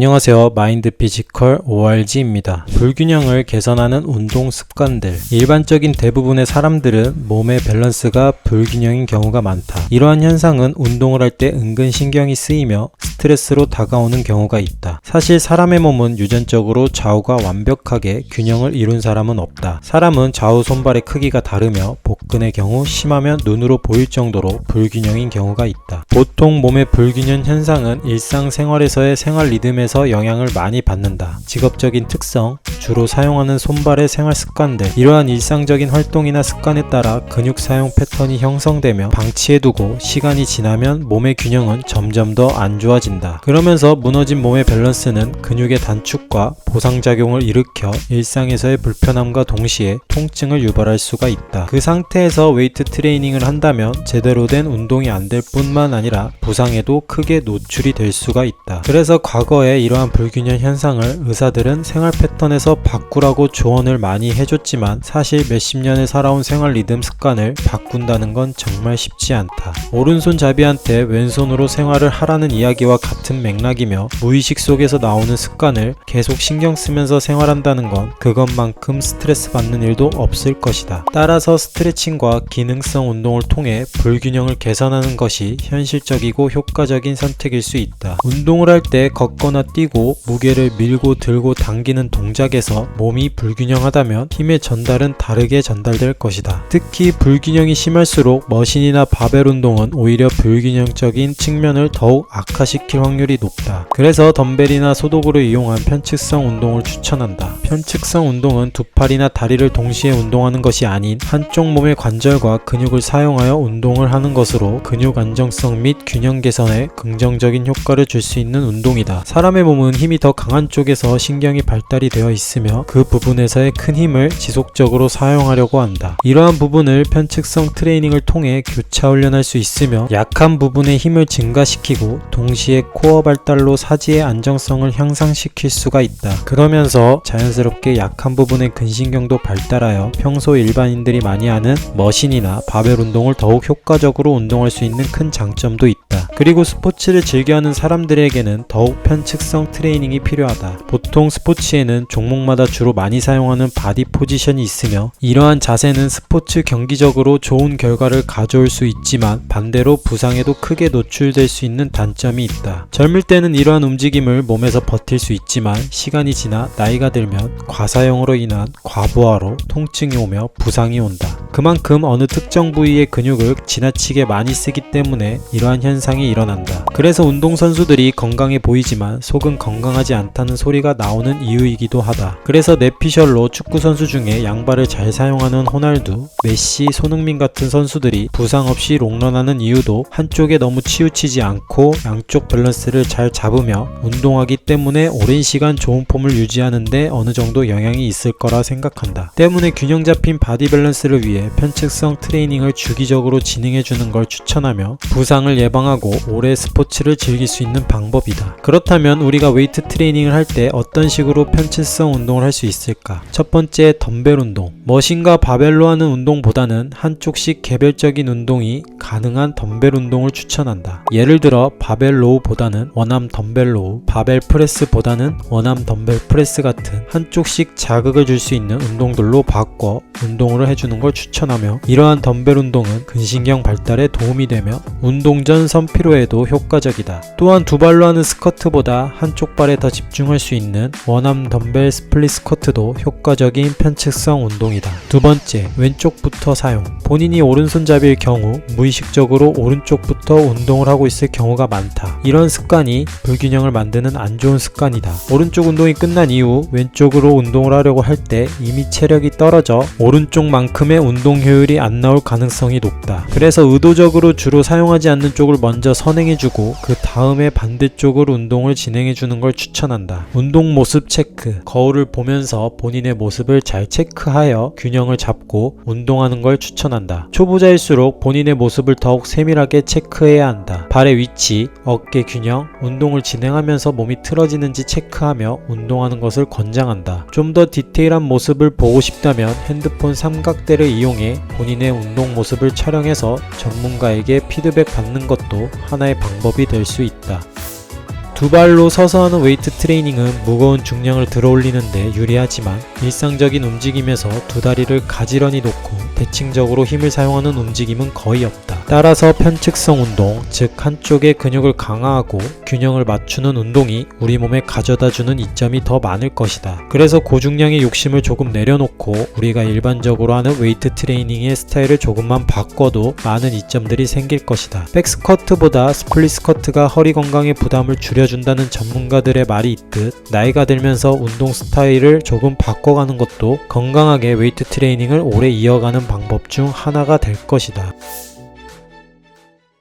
안녕하세요. 마인드 피지컬 ORG입니다. 불균형을 개선하는 운동 습관들. 일반적인 대부분의 사람들은 몸의 밸런스가 불균형인 경우가 많다. 이러한 현상은 운동을 할 때 은근 신경이 쓰이며 스트레스로 다가오는 경우가 있다. 사실 사람의 몸은 유전적으로 좌우가 완벽하게 균형을 이룬 사람은 없다. 사람은 좌우 손발의 크기가 다르며 복근의 경우 심하면 눈으로 보일 정도로 불균형인 경우가 있다. 보통 몸의 불균형 현상은 일상생활에서의 생활 리듬에서 영향을 많이 받는다. 직업적인 특성, 주로 사용하는 손발의 생활 습관들, 이러한 일상적인 활동이나 습관에 따라 근육 사용 패턴이 형성되며 방치해두고 시간이 지나면 몸의 균형은 점점 더 안 좋아진다. 그러면서 무너진 몸의 밸런스는 근육의 단축과 보상작용을 일으켜 일상에서의 불편함과 동시에 통증을 유발할 수가 있다. 그 상태에서 웨이트 트레이닝을 한다면 제대로 된 운동이 안 될 뿐만 아니라 부상에도 크게 노출이 될 수가 있다. 그래서 과거에 이러한 불균형 현상을 의사들은 생활 패턴에서 바꾸라고 조언을 많이 해줬지만 사실 몇십 년을 살아온 생활 리듬 습관을 바꾼다는 건 정말 쉽지 않다. 오른손잡이한테 왼손으로 생활을 하라는 이야기와 같은 맥락이며 무의식 속에서 나오는 습관을 계속 신경 쓰면서 생활한다는 건 그것만큼 스트레스 받는 일도 없을 것이다. 따라서 스트레칭과 기능성 운동을 통해 불균형을 개선하는 것이 현실적이고 효과적인 선택일 수 있다. 운동을 할 때 걷거나 뛰고 무게를 밀고 들고 당기는 동작에서 몸이 불균형하다면 힘의 전달은 다르게 전달될 것이다. 특히 불균형이 심할수록 머신이나 바벨 운동은 오히려 불균형적인 측면을 더욱 악화시킬 확률이 높다. 그래서 덤벨이나 소도구를 이용한 편측성 운동을 추천한다. 편측성 운동은 두 팔이나 다리를 동시에 운동하는 것이 아닌 한쪽 몸의 관절과 근육을 사용하여 운동을 하는 것으로 근육 안정성 및 균형 개선에 긍정적인 효과를 줄 수 있는 운동이다. 사람의 몸은 힘이 더 강한 쪽에서 신경이 발달이 되어 있으며 그 부분에서의 큰 힘을 지속적으로 사용하려고 한다. 이러한 부분을 편측성 트레이닝을 통해 교차 훈련할 수 있으며 약한 부분의 힘을 증가시키고 동시에 코어 발달로 사지의 안정성을 향상시킬 수가 있다. 그러면서 자연스럽게 약한 부분의 근신경도 발달하여 평소 일반인들이 많이 하는 머신이나 바벨 운동을 더욱 효과적으로 운동할 수 있는 큰 장점도 있다. 그리고 스포츠를 즐겨하는 사람들에게는 더욱 편측성 트레이닝이 필요하다. 보통 스포츠에는 종목마다 주로 많이 사용하는 바디 포지션이 있으며 이러한 자세는 스포츠 경기적으로 좋은 결과를 가져올 수 있지만 반대로 부상에도 크게 노출될 수 있는 단점이 있다. 젊을 때는 이러한 움직임을 몸에서 버틸 수 있지만 시간이 지나 나이가 들면 과사용으로 인한 과부하로 통증이 오며 부상이 온다. 그만큼 어느 특정 부위의 근육을 지나치게 많이 쓰기 때문에 이러한 현상이 일어난다. 그래서 운동선수들이 건강해 보이지만 속은 건강하지 않다는 소리가 나오는 이유이기도 하다. 그래서 뇌피셜로 축구선수 중에 양발을 잘 사용하는 호날두, 메시, 손흥민 같은 선수들이 부상 없이 롱런하는 이유도 한쪽에 너무 치우치지 않고 양쪽 밸런스를 잘 잡으며 운동하기 때문에 오랜 시간 좋은 폼을 유지하는데 어느 정도 영향이 있을 거라 생각한다. 때문에 균형 잡힌 바디 밸런스를 위해 편측성 트레이닝을 주기적으로 진행해주는 걸 추천하며 부상을 예방하고 오래 스포츠를 즐길 수 있는 방법이다. 그렇다면 우리가 웨이트 트레이닝을 할 때 어떤 식으로 편측성 운동을 할 수 있을까? 첫 번째, 덤벨 운동. 머신과 바벨로 하는 운동보다는 한쪽씩 개별적인 운동이 가능한 덤벨 운동을 추천한다. 예를 들어 바벨 로우보다는 원암 덤벨 로우, 바벨 프레스보다는 원암 덤벨 프레스 같은 한쪽씩 자극을 줄 수 있는 운동들로 바꿔 운동을 해주는 걸 추천하며 이러한 덤벨 운동은 근신경 발달에 도움이 되며 운동 전 선피로에도 효과적이다. 또한 두 발로 하는 스쿼트보다 한쪽 발에 더 집중할 수 있는 원암 덤벨 스플릿 스쿼트도 효과적인 편측성 운동이다. 두 번째, 왼쪽부터 사용. 본인이 오른손잡이일 경우 무의식적으로 오른쪽부터 운동을 하고 있을 경우가 많다. 이런 습관이 불균형을 만드는 안 좋은 습관이다. 오른쪽 운동이 끝난 이후 왼쪽으로 운동을 하려고 할 때 이미 체력이 떨어져 오른쪽만큼의 운동 효율이 안 나올 가능성이 높다. 그래서 의도적으로 주로 사용하지 않는 쪽을 먼저 선행해주고 그 다음에 반대쪽으로 운동을 진행해주는 걸 추천한다. 운동 모습 체크. 거울을 보면서 본인의 모습을 잘 체크하여 균형을 잡고 운동하는 걸 추천한다. 초보자일수록 본인의 모습을 더욱 세밀하게 체크해야 한다. 발의 위치, 어깨 균형, 운동을 진행하면서 몸이 틀어지는지 체크하며 운동하는 것을 권장한다. 좀 더 디테일한 모습을 보고 싶다면 핸드폰 삼각대를 이용해 본인의 운동 모습을 촬영해서 전문가에게 피드백 받는 것도 하나의 방법이 될 수 있다. 두 발로 서서 하는 웨이트 트레이닝은 무거운 중량을 들어올리는데 유리하지만 일상적인 움직임에서 두 다리를 가지런히 놓고 대칭적으로 힘을 사용하는 움직임은 거의 없다. 따라서 편측성 운동, 즉 한쪽의 근육을 강화하고 균형을 맞추는 운동이 우리 몸에 가져다주는 이점이 더 많을 것이다. 그래서 고중량의 욕심을 조금 내려놓고 우리가 일반적으로 하는 웨이트 트레이닝의 스타일을 조금만 바꿔도 많은 이점들이 생길 것이다. 백스쿼트보다 스플릿 스쿼트가 허리 건강에 부담을 줄여준다는 전문가들의 말이 있듯 나이가 들면서 운동 스타일을 조금 바꿔가는 것도 건강하게 웨이트 트레이닝을 오래 이어가는 방법 중 하나가 될 것이다.